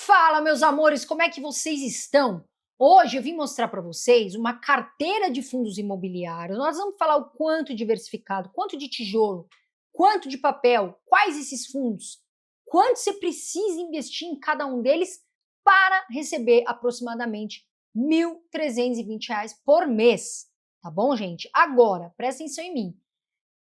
Fala, meus amores, como é que vocês estão? Hoje eu vim mostrar para vocês uma carteira de fundos imobiliários. Nós vamos falar o quanto diversificado, quanto de tijolo, quanto de papel, quais esses fundos, quanto você precisa investir em cada um deles para receber aproximadamente R$ 1.320 por mês. Tá bom, gente? Agora, presta atenção em mim.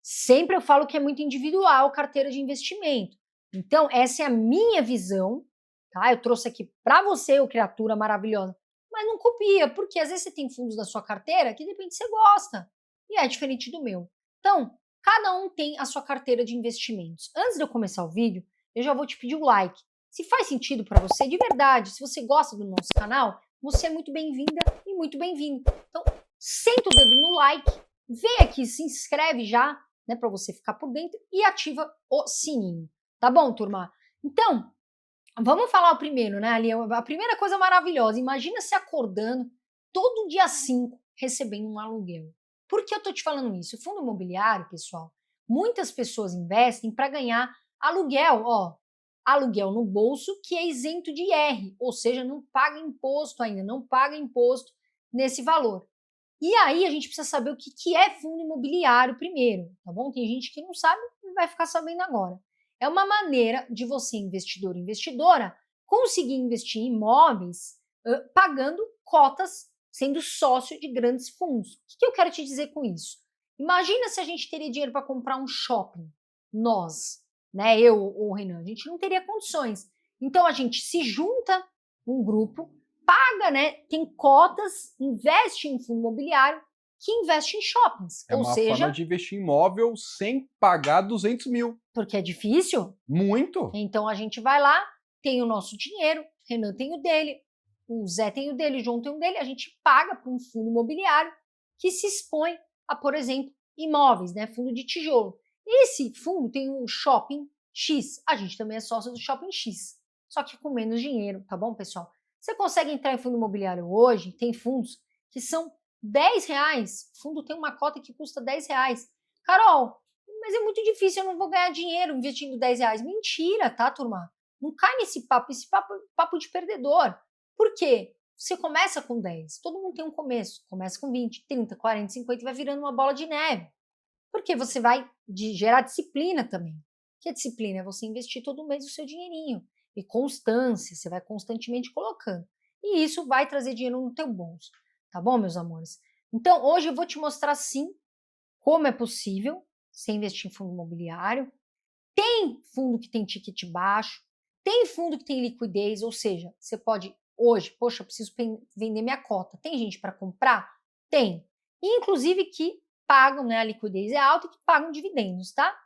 Sempre eu falo que é muito individual carteira de investimento. Então, essa é a minha visão, tá? Eu trouxe aqui para você, ô criatura maravilhosa, mas não copia, porque às vezes você tem fundos na sua carteira que de repente você gosta, e é diferente do meu. Então, cada um tem a sua carteira de investimentos. Antes de eu começar o vídeo, eu já vou te pedir o like. Se faz sentido para você, de verdade, se você gosta do nosso canal, você é muito bem-vinda e muito bem-vindo. Então, senta o dedo no like, vem aqui, se inscreve já, né, para você ficar por dentro e ativa o sininho. Tá bom, turma? Então, vamos falar o primeiro, né? Ali, a primeira coisa maravilhosa. Imagina se acordando todo dia 5 recebendo um aluguel. Por que eu tô te falando isso? O fundo imobiliário, pessoal, muitas pessoas investem para ganhar aluguel, ó. Aluguel no bolso que é isento de IR, ou seja, não paga imposto ainda, não paga imposto nesse valor. E aí a gente precisa saber o que é fundo imobiliário primeiro, tá bom? Tem gente que não sabe e vai ficar sabendo agora. É uma maneira de você, investidor e investidora, conseguir investir em imóveis pagando cotas, sendo sócio de grandes fundos. O que eu quero te dizer com isso? Imagina se a gente teria dinheiro para comprar um shopping. Nós, né, eu ou o Renan, a gente não teria condições. Então a gente se junta, um grupo, paga, né, tem cotas, investe em fundo imobiliário que investe em shoppings. É uma forma de investir em imóvel sem pagar 200 mil. Porque é difícil. Muito. Então a gente vai lá, tem o nosso dinheiro, Renan tem o dele, o Zé tem o dele, o João tem o dele, a gente paga para um fundo imobiliário que se expõe a, por exemplo, imóveis, né, fundo de tijolo. Esse fundo tem um shopping X, a gente também é sócio do shopping X, só que com menos dinheiro, tá bom, pessoal? Você consegue entrar em fundo imobiliário hoje, tem fundos que são R$10, o fundo tem uma cota que custa R$10. Carol, mas é muito difícil, eu não vou ganhar dinheiro investindo R$10. Mentira, tá, turma? Não cai nesse papo, papo de perdedor. Por quê? Você começa com 10, todo mundo tem um começo, começa com 20, 30, 40, 50 e vai virando uma bola de neve. Porque você vai gerar disciplina também. Que a disciplina é você investir todo mês o seu dinheirinho. E constância, você vai constantemente colocando. E isso vai trazer dinheiro no teu bolso. Tá bom, meus amores? Então, hoje eu vou te mostrar, sim, como é possível você investir em fundo imobiliário. Tem fundo que tem ticket baixo, tem fundo que tem liquidez, ou seja, você pode hoje, poxa, eu preciso vender minha cota. Tem gente para comprar? Tem. Inclusive que pagam, né, a liquidez é alta e que pagam dividendos, tá?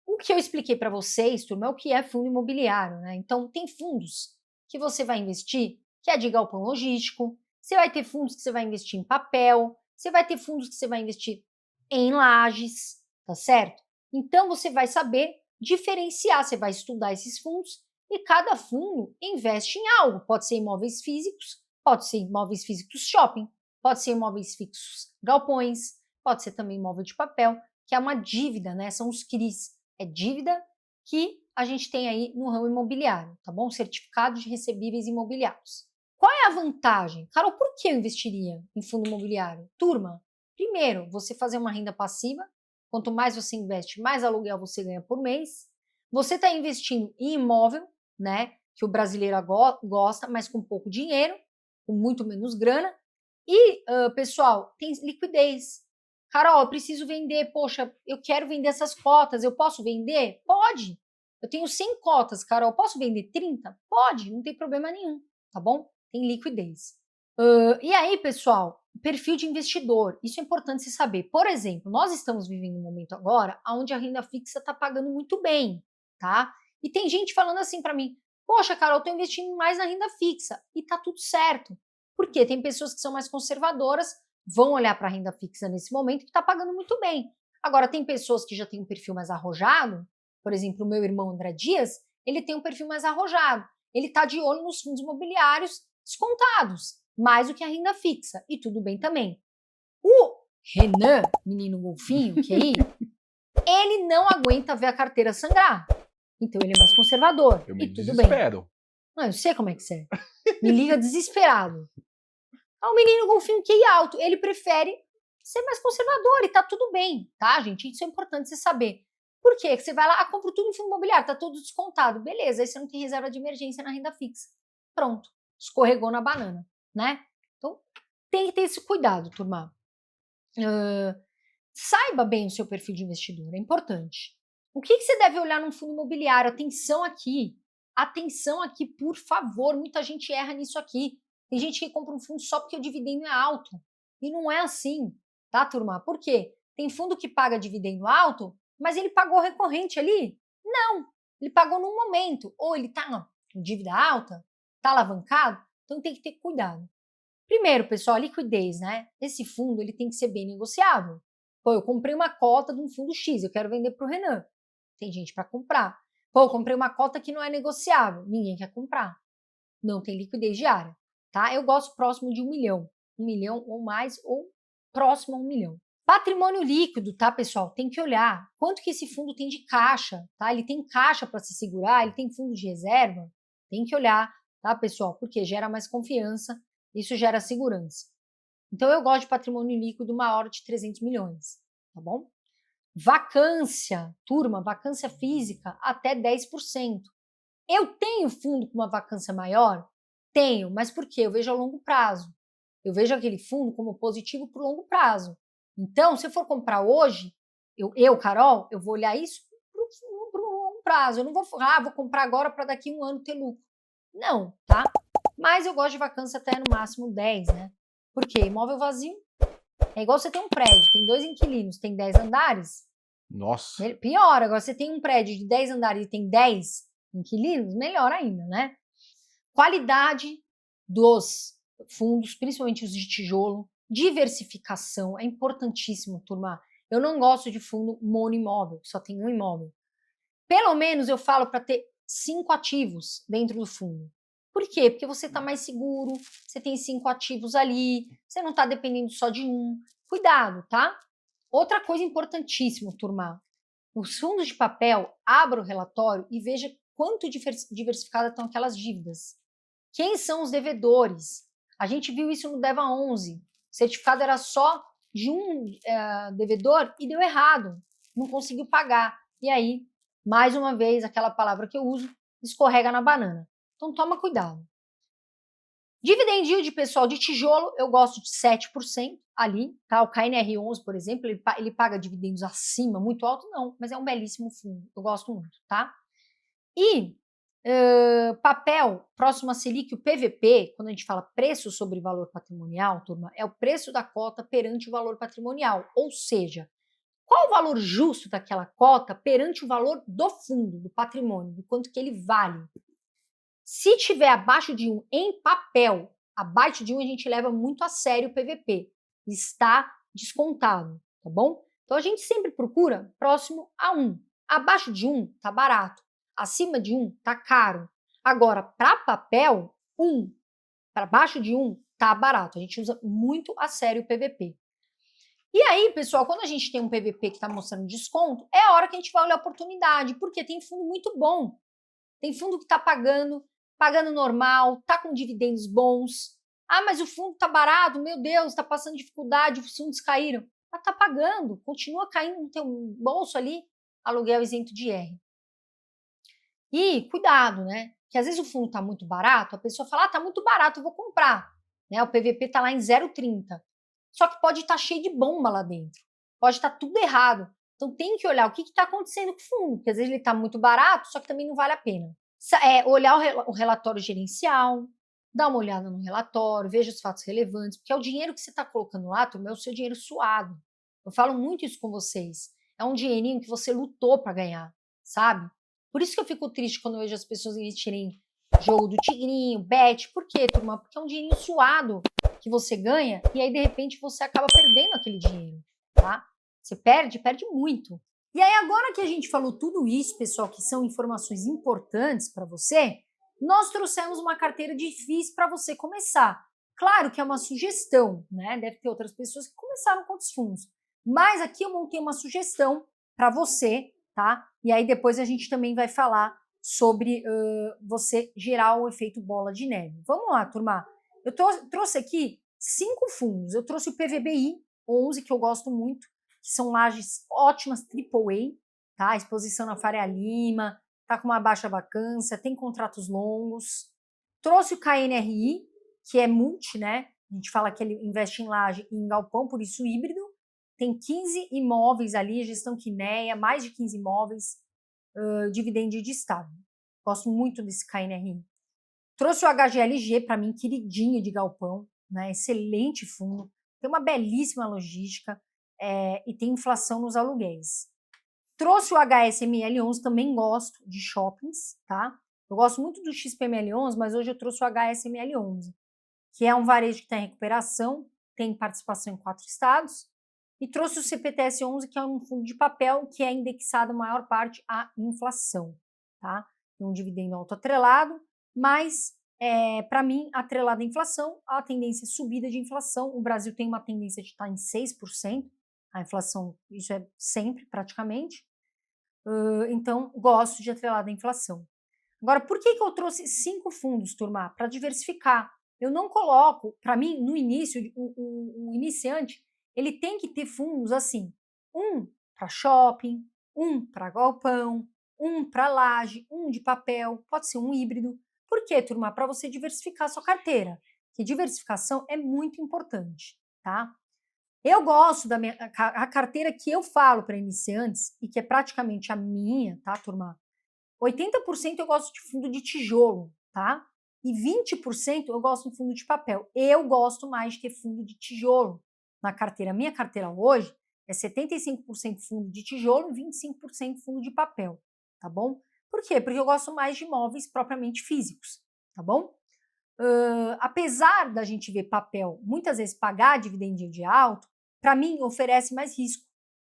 O que eu expliquei para vocês, turma, é o que é fundo imobiliário, né? Então, tem fundos que você vai investir, que é de galpão logístico, você vai ter fundos que você vai investir em papel, você vai ter fundos que você vai investir em lajes, tá certo? Então, você vai saber diferenciar, você vai estudar esses fundos e cada fundo investe em algo. Pode ser imóveis físicos, pode ser imóveis físicos shopping, pode ser imóveis fixos galpões, pode ser também imóvel de papel, que é uma dívida, né? São os CRIs. É dívida que a gente tem aí no ramo imobiliário, tá bom? Certificado de recebíveis imobiliários. Qual é a vantagem? Carol, por que eu investiria em fundo imobiliário? Turma, primeiro, você fazer uma renda passiva. Quanto mais você investe, mais aluguel você ganha por mês. Você está investindo em imóvel, né? Que o brasileiro gosta, mas com pouco dinheiro, com muito menos grana. E, pessoal, tem liquidez. Carol, eu preciso vender, poxa, eu quero vender essas cotas, eu posso vender? Pode. Eu tenho 100 cotas, Carol, posso vender 30? Pode, não tem problema nenhum, tá bom? Tem liquidez. E aí, pessoal, perfil de investidor, isso é importante se saber. Por exemplo, nós estamos vivendo um momento agora onde a renda fixa está pagando muito bem, tá? E tem gente falando assim para mim, poxa, Carol, eu estou investindo mais na renda fixa e tá tudo certo. Por quê? Tem pessoas que são mais conservadoras, vão olhar para a renda fixa nesse momento que está pagando muito bem. Agora, tem pessoas que já têm um perfil mais arrojado, por exemplo, o meu irmão André Dias, ele tem um perfil mais arrojado. Ele está de olho nos fundos imobiliários descontados, mais do que a renda fixa, e tudo bem também. O Renan, menino golfinho, que aí, ele não aguenta ver a carteira sangrar. Então ele é mais conservador. Eu me e tudo bem. desespero. Não, eu sei como é que você é. Me liga desesperado. É um menino com um QI alto, ele prefere ser mais conservador e tá tudo bem, tá, gente? Isso é importante você saber. Por quê? Que você vai lá, compra tudo em fundo imobiliário, tá tudo descontado. Beleza, aí você não tem reserva de emergência na renda fixa. Pronto, escorregou na banana, né? Então, tem que ter esse cuidado, turma. Saiba bem o seu perfil de investidor, é importante. O que você deve olhar num fundo imobiliário? Atenção aqui, por favor. Muita gente erra nisso aqui. Tem gente que compra um fundo só porque o dividendo é alto. E não é assim, tá, turma? Por quê? Tem fundo que paga dividendo alto, mas ele pagou recorrente ali? Não, ele pagou num momento. Ou ele tá com dívida alta, tá alavancado, então tem que ter cuidado. Primeiro, pessoal, a liquidez, né? Esse fundo ele tem que ser bem negociável. Pô, eu comprei uma cota de um fundo X, eu quero vender para o Renan. Tem gente para comprar. Pô, eu comprei uma cota que não é negociável, ninguém quer comprar. Não tem liquidez diária, tá? Eu gosto próximo de 1 milhão. 1 milhão ou mais, ou próximo a 1 milhão. Patrimônio líquido, tá, pessoal? Tem que olhar quanto que esse fundo tem de caixa, tá? Ele tem caixa para se segurar, ele tem fundo de reserva? Tem que olhar, tá, pessoal? Porque gera mais confiança, isso gera segurança. Então, eu gosto de patrimônio líquido maior de 300 milhões, tá bom? Vacância, turma, vacância física até 10%. Eu tenho fundo com uma vacância maior? Tenho, mas por quê? Eu vejo a longo prazo. Eu vejo aquele fundo como positivo para o longo prazo. Então, se eu for comprar hoje, Carol, eu vou olhar isso para o longo prazo. Eu não vou vou comprar agora para daqui a um ano ter lucro. Não, tá? Mas eu gosto de vacância até no máximo 10, né? Por quê? Imóvel vazio é igual você ter um prédio, tem 2 inquilinos, tem 10 andares. Nossa. Pior, agora você tem um prédio de 10 andares e tem 10 inquilinos, melhor ainda, né? Qualidade dos fundos, principalmente os de tijolo, diversificação, é importantíssimo, turma. Eu não gosto de fundo monoimóvel, que só tem um imóvel. Pelo menos eu falo para ter 5 ativos dentro do fundo. Por quê? Porque você está mais seguro, você tem 5 ativos ali, você não está dependendo só de um. Cuidado, tá? Outra coisa importantíssima, turma. Os fundos de papel, abra o relatório e veja quanto diversificadas estão aquelas dívidas. Quem são os devedores? A gente viu isso no DEVA 11. O certificado era só de um devedor e deu errado. Não conseguiu pagar. E aí, mais uma vez, aquela palavra que eu uso, escorrega na banana. Então, toma cuidado. Dividend yield, pessoal, de tijolo, eu gosto de 7% ali, tá? O KNR11, por exemplo, ele paga dividendos acima, muito alto, não, mas é um belíssimo fundo, eu gosto muito, tá? E papel, próximo a Selic, o PVP, quando a gente fala preço sobre valor patrimonial, turma, é o preço da cota perante o valor patrimonial, ou seja, qual o valor justo daquela cota perante o valor do fundo, do patrimônio, do quanto que ele vale. Se tiver abaixo de 1 em papel, abaixo de 1 a gente leva muito a sério o PVP. Está descontado, tá bom? Então a gente sempre procura próximo a 1. Abaixo de 1 tá barato. Acima de 1 tá caro. Agora, para papel, 1 para baixo de 1 tá barato. A gente usa muito a sério o PVP. E aí, pessoal, quando a gente tem um PVP que está mostrando desconto, é a hora que a gente vai olhar a oportunidade, porque tem fundo muito bom. Tem fundo que está pagando normal, está com dividendos bons. Ah, mas o fundo está barato, meu Deus, está passando dificuldade, os fundos caíram. Mas está pagando, continua caindo no teu bolso ali, aluguel isento de IR. E cuidado, né? Que às vezes o fundo está muito barato, a pessoa fala, está muito barato, eu vou comprar. Né? O PVP está lá em 0,30. Só que pode estar cheio de bomba lá dentro. Pode estar tudo errado. Então tem que olhar o que está acontecendo com o fundo, porque às vezes ele está muito barato, só que também não vale a pena. Olhar o relatório gerencial, dar uma olhada no relatório, veja os fatos relevantes, porque é o dinheiro que você está colocando lá, é o seu dinheiro suado. Eu falo muito isso com vocês. É um dinheirinho que você lutou para ganhar, sabe? Por isso que eu fico triste quando eu vejo as pessoas investirem em jogo do tigrinho, bet. Por quê, turma? Porque é um dinheirinho suado que você ganha e aí, de repente, você acaba perdendo aquele dinheiro, tá? Você perde muito. E aí, agora que a gente falou tudo isso, pessoal, que são informações importantes para você, nós trouxemos uma carteira de FIIs para você começar. Claro que é uma sugestão, né? Deve ter outras pessoas que começaram com outros fundos. Mas aqui eu montei uma sugestão para você, tá? E aí depois a gente também vai falar sobre você gerar o efeito bola de neve. Vamos lá, turma. Eu trouxe aqui 5 fundos. Eu trouxe o PVBI 11, que eu gosto muito, que são lajes ótimas, AAA, tá? Exposição na Faria Lima, tá com uma baixa vacância, tem contratos longos. Trouxe o KNRI, que é multi, né? A gente fala que ele investe em laje e em galpão, por isso híbrido. Tem 15 imóveis ali, gestão Quineia, mais de 15 imóveis, dividendo de estado. Gosto muito desse KNRI. Trouxe o HGLG, para mim, queridinho de galpão, né? Excelente fundo, tem uma belíssima logística e tem inflação nos aluguéis. Trouxe o HSML11, também gosto de shoppings, tá? Eu gosto muito do XPML11, mas hoje eu trouxe o HSML11, que é um varejo que está em recuperação, tem participação em 4 estados, e trouxe o CPTS11, que é um fundo de papel que é indexado a maior parte à inflação, tá? Tem um dividendo autoatrelado, mas para mim, atrelado à inflação, a tendência é subida de inflação. O Brasil tem uma tendência de estar em 6%, a inflação, isso é sempre, praticamente. Então, gosto de atrelado à inflação. Agora, por que eu trouxe 5 fundos, turma? Para diversificar. Eu não coloco, para mim, no início, o iniciante, ele tem que ter fundos assim, um para shopping, um para galpão, um para laje, um de papel, pode ser um híbrido. Por quê, turma? Para você diversificar a sua carteira, que diversificação é muito importante, tá? Eu gosto da a carteira que eu falo para iniciantes, e que é praticamente a minha, tá, turma? 80% eu gosto de fundo de tijolo, tá? E 20% eu gosto de fundo de papel. Eu gosto mais de ter fundo de tijolo na carteira. Minha carteira hoje é 75% fundo de tijolo e 25% fundo de papel, tá bom? Por quê? Porque eu gosto mais de imóveis propriamente físicos, tá bom? Apesar da gente ver papel muitas vezes pagar dividendo de alto, para mim oferece mais risco,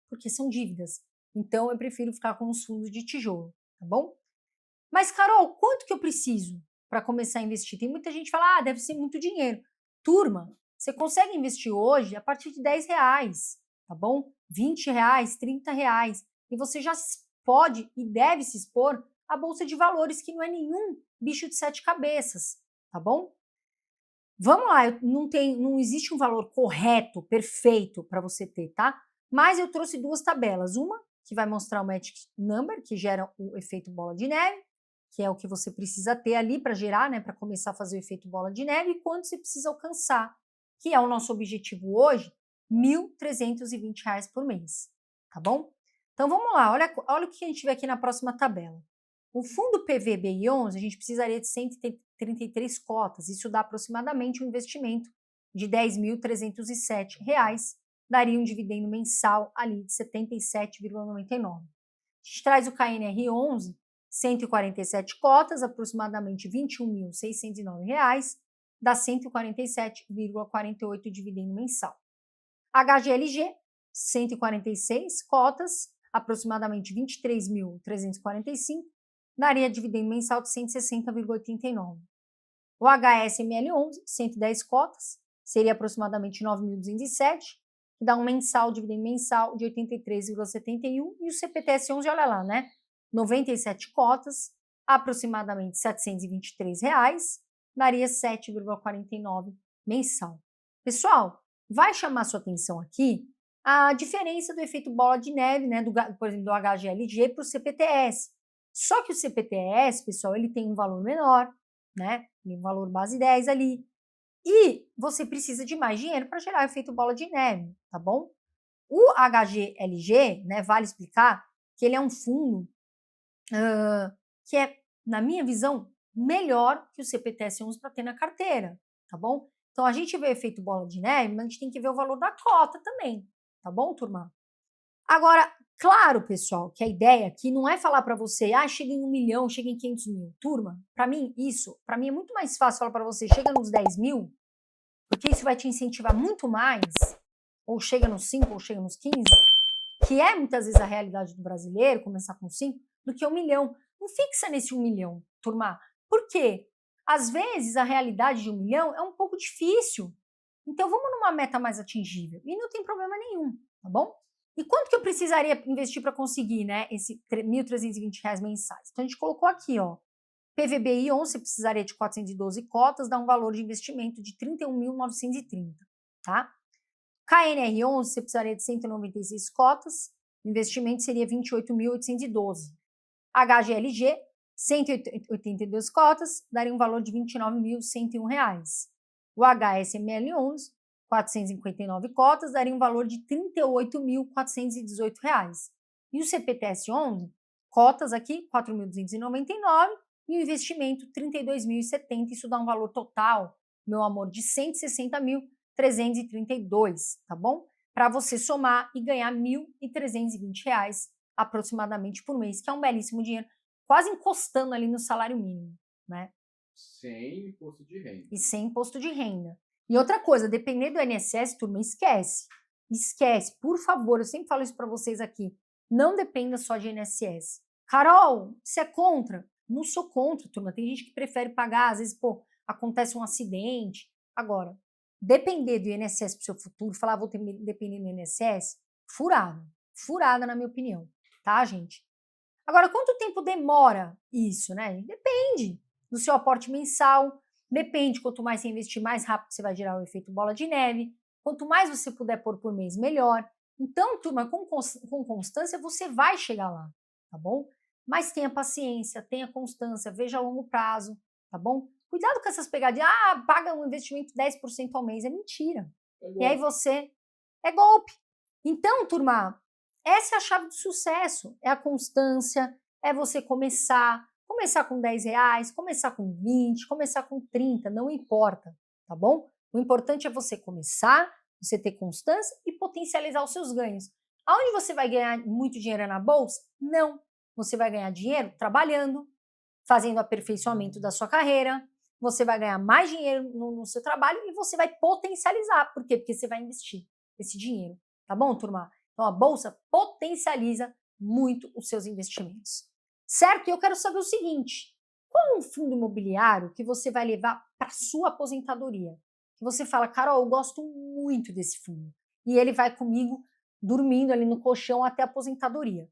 porque são dívidas. Então eu prefiro ficar com os fundos de tijolo, tá bom? Mas, Carol, quanto que eu preciso para começar a investir? Tem muita gente que fala, deve ser muito dinheiro. Turma, você consegue investir hoje a partir de R$10, tá bom? R$20, R$30. E você já pode e deve se expor à Bolsa de Valores, que não é nenhum bicho de 7 cabeças, tá bom? Vamos lá, não existe um valor correto, perfeito para você ter, tá? Mas eu trouxe 2 tabelas. Uma que vai mostrar o Magic Number, que gera o efeito bola de neve, que é o que você precisa ter ali para gerar, né, para começar a fazer o efeito bola de neve, e quanto você precisa alcançar, que é o nosso objetivo hoje, R$1.320 por mês, tá bom? Então vamos lá, olha o que a gente vê aqui na próxima tabela. O fundo PVBI11, a gente precisaria de 133 cotas, isso dá aproximadamente um investimento de R$10.307, daria um dividendo mensal ali de 77,99. A gente traz o KNR11, 147 cotas, aproximadamente R$21.609, dá 147,48 dividendo mensal. HGLG, 146 cotas, aproximadamente 23.345, daria dividendo mensal de 160,89. O HSML11, 110 cotas, seria aproximadamente 9.207, que dá um dividendo mensal de 83,71, e o CPTS11, olha lá, né? 97 cotas, aproximadamente R$723, daria 7,49 mensal. Pessoal, vai chamar sua atenção aqui a diferença do efeito bola de neve, né, por exemplo, do HGLG para o CPTS. Só que o CPTS, pessoal, ele tem um valor menor, né? Tem um valor base 10 ali. E você precisa de mais dinheiro para gerar o efeito bola de neve, tá bom? O HGLG, né, vale explicar que ele é um fundo que é, na minha visão, melhor que o CPTS11 para ter na carteira, tá bom? Então, a gente vê o efeito bola de neve, mas a gente tem que ver o valor da cota também, tá bom, turma? Agora, claro, pessoal, que a ideia aqui não é falar para você, chega em 1 milhão, chega em 500 mil. Turma, para mim é muito mais fácil falar para você, chega nos 10 mil, porque isso vai te incentivar muito mais, ou chega nos 5, ou chega nos 15, que é muitas vezes a realidade do brasileiro, começar com 5, do que 1 milhão. Não fixa nesse 1 milhão, turma. Por quê? Às vezes a realidade de 1 milhão é um pouco difícil. Então vamos numa meta mais atingível. E não tem problema nenhum, tá bom? E quanto que eu precisaria investir para conseguir, né, esse R$ 1.320 mensais? Então, a gente colocou aqui, ó, PVBI 11, você precisaria de 412 cotas, dá um valor de investimento de 31.930, tá? KNR 11, você precisaria de 196 cotas, o investimento seria 28.812. HGLG, 182 cotas, daria um valor de R$ 29.101. O HSML 11, 459 cotas, daria um valor de R$ 38.418. E o CPTS 11, cotas aqui, 4.299, e o investimento, R$ 32.070, isso dá um valor total, meu amor, de R$ 160.332, tá bom? Para você somar e ganhar R$ 1.320 aproximadamente por mês, que é um belíssimo dinheiro, quase encostando ali no salário mínimo, né? Sem imposto de renda. E sem imposto de renda. E outra coisa, dependendo do INSS, turma, esquece. Esquece, por favor, eu sempre falo isso para vocês aqui. Não dependa só de INSS. Carol, você é contra? Não sou contra, turma. Tem gente que prefere pagar, às vezes, pô, acontece um acidente. Agora, depender do INSS para o seu futuro, falar, vou depender do INSS, furada. Furada, na minha opinião. Tá, gente? Agora, quanto tempo demora isso, né? Depende do seu aporte mensal, depende, quanto mais você investir, mais rápido você vai gerar o efeito bola de neve, quanto mais você puder pôr por mês, melhor. Então, turma, com constância, você vai chegar lá, tá bom? Mas tenha paciência, tenha constância, veja a longo prazo, tá bom? Cuidado com essas pegadinhas, paga um investimento 10% ao mês, é mentira. E aí você, é golpe. Então, turma, essa é a chave do sucesso, é a constância, é você começar com R$ 10, começar com 20, começar com 30, não importa, tá bom? O importante é você começar, você ter constância e potencializar os seus ganhos. Aonde você vai ganhar muito dinheiro na bolsa? Não. Você vai ganhar dinheiro trabalhando, fazendo aperfeiçoamento da sua carreira, você vai ganhar mais dinheiro no seu trabalho e você vai potencializar. Por quê? Porque você vai investir esse dinheiro, tá bom, turma? Então, a bolsa potencializa muito os seus investimentos. Certo? E eu quero saber o seguinte, qual é um fundo imobiliário que você vai levar para sua aposentadoria? Que você fala, Carol, eu gosto muito desse fundo. E ele vai comigo dormindo ali no colchão até a aposentadoria.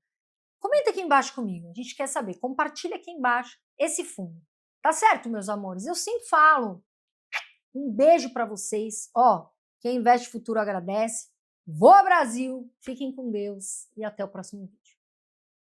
Comenta aqui embaixo comigo, a gente quer saber. Compartilha aqui embaixo esse fundo. Tá certo, meus amores? Eu sempre falo. Um beijo para vocês. Ó, quem investe futuro agradece. Voa Brasil, fiquem com Deus e até o próximo vídeo.